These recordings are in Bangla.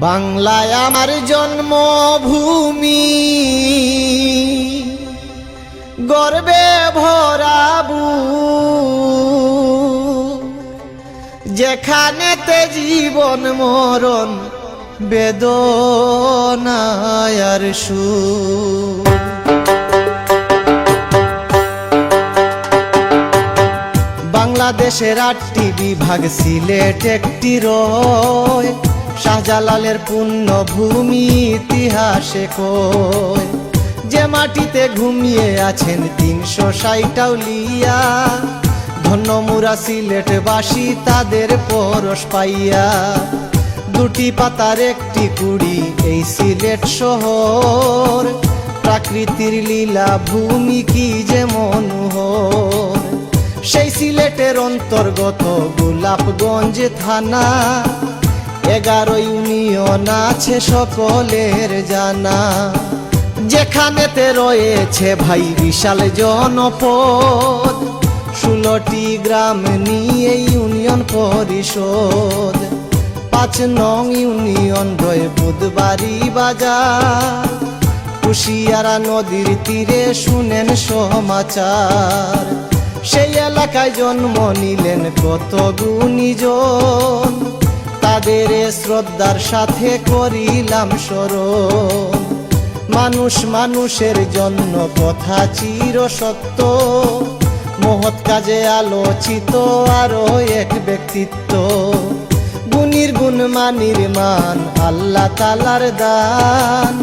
বাংলায় আমার জন্মভূমি, গর্বে ভরাবু, যেখানেতে জীবন মরণ বেদনায় আর সুখ। বাংলাদেশের ৮টি বিভাগ, সিলেট একটি রয়। শাহজালালের পুণ্যভূমি ইতিহাসে কয়, যে মাটিতে ঘুমিয়ে আছেন ৩৬০ আউলিয়া। ধন্য মুরা সিলেটবাসী তাদের পরশ পাইয়া। ২টি পাতার একটি কুড়ি এই সিলেট শহর, প্রাকৃতির লীলা ভূমি কি যে মনোহর। সেই সিলেটের অন্তর্গত গোলাপগঞ্জ থানা, 11 ইউনিয়ন আছে সকলের জানা। যেখানেতে রয়েছে ভাই বিশাল জনপদ, 16টি গ্রাম নিয়ে ইউনিয়ন পরিষদ। ৫ নং ইউনিয়ন রয়ে বুধবাড়ি বাজার, কুশিয়ারা নদীর তীরে শুনেন সমাচার। সেই এলাকায় জন্ম নিলেন কত গুণীজন, তাদের শ্রদ্ধার সাথে করিলাম স্মরণ। মানুষ মানুষের জন্য কথা চির সত্য, মহৎ কাজে আলোচিত আরো এক ব্যক্তিত্ব। গুণীর গুণ মানির মান আল্লাহ তালার দান,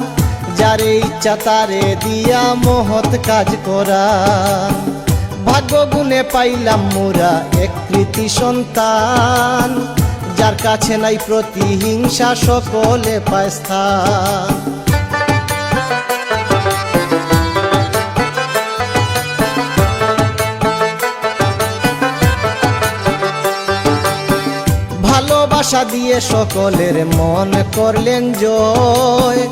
যারে ইচ্ছা তারে দিয়া মহৎ কাজ করান। ভাগ্য গুণে পাইলাম মোরা এক কৃতি সন্তান, যার কাছে নাই প্রতিহিংসা সকলে পায় স্থান। ভালোবাসা দিয়ে সকলের মন করলেন জয়,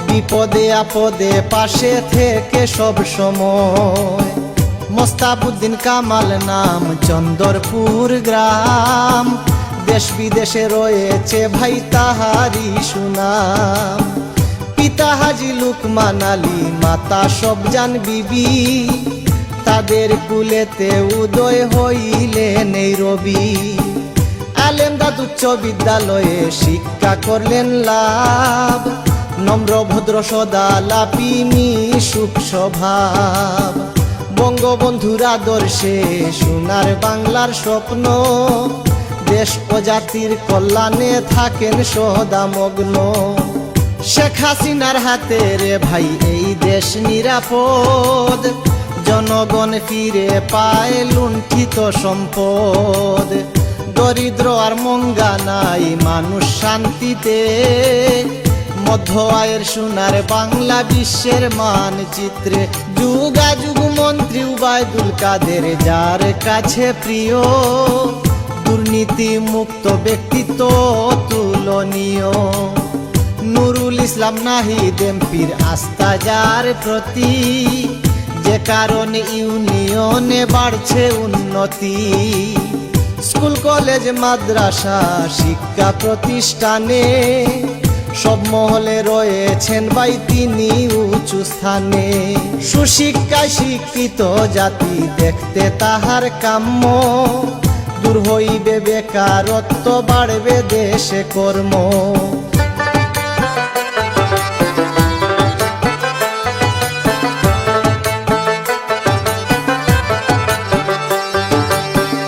বিপদে আপদে পাশে থেকে সব সময়। মোস্তাবউদ্দিন কামাল নাম, চন্দরপুর গ্রাম। দেশ বিদেশে রয়েছে ভাই তাহারি সুনাম। পিতা হাজি লুকমান আলী, মাতা সবজান বিবি, তাদের কুলেতে উদয় হইলেন এই রবি। আলেমদাদ উচ্চ বিদ্যালয়ে শিক্ষা করলেন লাভ, নম্র ভদ্র সদালাপি মিশুক স্বভাব। বঙ্গবন্ধুর আদর্শে সোনার বাংলার স্বপ্ন, দেশ ও জাতির কল্যাণে থাকেন সদা মগ্ন। শেখ হাসিনার হাতে রে ভাই এই দেশ নিরাপদ, জনগণ ফিরে পায় লুণ্ঠিত সম্পদ। দরিদ্র আর মঙ্গা নাই মানুষ শান্তিতে, মধ্য আয়ের সোনার বাংলা বিশ্বের মানচিত্রে। যুগাযুগ মন্ত্রী উবায়দুল কাদের যার কাছে প্রিয়, দুর্নীতি মুক্ত ব্যক্তিত্ব তুলনীয়। নুরুল ইসলাম নাহিদ এমপির আস্থা যার প্রতি, যে কারণে ইউনিয়নে বাড়ছে উন্নতি। স্কুল কলেজ মাদ্রাসা শিক্ষা প্রতিষ্ঠানে, সব মহলে রয়েছেন ভাই তিনি উঁচু স্থানে। সুশিক্ষায় শিক্ষিত জাতি দেখতে তাহার কাম্য, দূর হইবে বেকারত্ব বাড়বে দেশে কর্ম।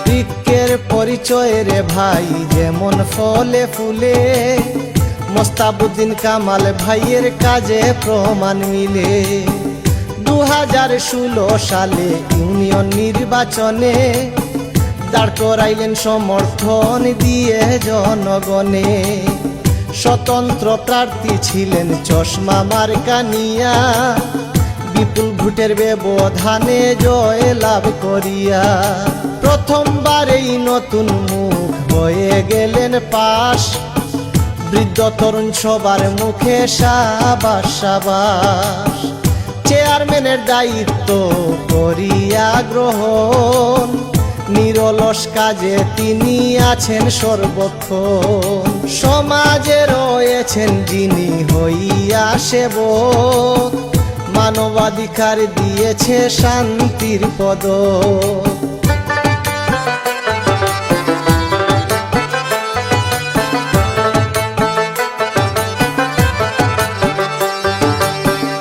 বৃক্ষের পরিচয় রে ভাই যেমন ফলে ফুলে, মোস্তাবউদ্দিন কামাল ভাইয়ের কাজে প্রমাণ মিলে। 2016 সালে ইউনিয়ন নির্বাচনে দাঁড় করাইলেন সমর্থন দিয়ে জনগণে। স্বতন্ত্র প্রার্থী ছিলেন চশমা মার্কা নিয়া, বিপুল ভোটের ব্যবধানে জয় লাভ করিয়া। প্রথমবার এই নতুন মুখ হয়ে গেলেন পাশ, বৃদ্ধ তরুণ সবার মুখে সাবাস সাবাস। চেয়ারম্যানের দায়িত্ব করিয়া গ্রহণ, নিরলস কাজে তিনি আছেন সর্বক্ষণ। সমাজের পেয়েছেন যিনি হইয়া সেবক, মানবাধিকার দিয়েছে শান্তির পদক।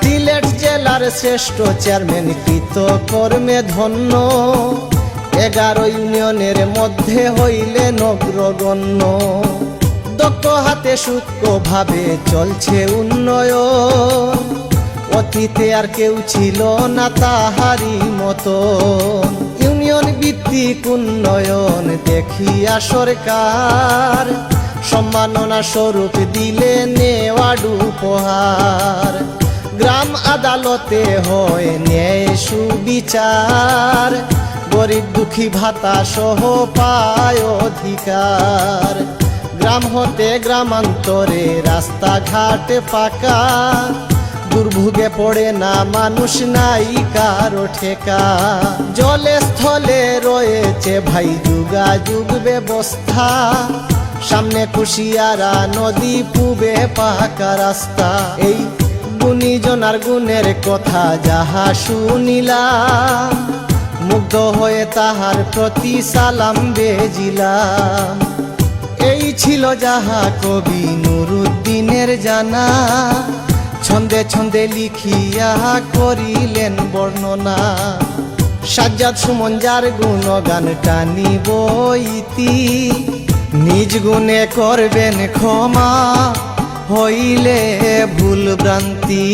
সিলেট জেলার শ্রেষ্ঠ চেয়ারম্যান কৃতকর্মে ধন্য, 11 ইউনিয়নের মধ্যে হইলেন অগ্রগণ্য। দক্ষ হাতে সূক্ষ্মভাবে চলছে উন্নয়ন, অতীতে আর কেউ ছিল না তাহারি মতন। ইউনিয়ন ভিত্তিক উন্নয়ন দেখিয়া সরকার, সম্মাননা স্বরূপ দিলেন অ্যাওয়ার্ড উপহার। গ্রাম আদালতে হয় ন্যায় সুবিচার, গরিব দুঃখী ভাতা সহ পায় অধিকার। গ্রাম হতে গ্রামান্তরে রাস্তাঘাট পাকা, দুর্ভোগে পড়ে না মানুষ নাই কারো ঠেকা। জলে স্থলে রয়েছে ভাই যোগাযোগ ব্যবস্থা, সামনে কুশিয়ারা নদী, পূবে পাকা রাস্তা। এই গুণীজনার গুণের কথা যাহা শুনিলাম, মুগ্ধ হয়ে তাহার প্রতি সালাম বেজিলাম। এই ছিল যাহা কবি নুরুদ্দিনের জানা, ছন্দে ছন্দে লিখিয়া করিলেন বর্ণনা। সাজ্জাদ সুমন যার গুণগান টানিব ইতি, নিজ গুণে করবেন ক্ষমা হইলে ভুল ভ্রান্তি।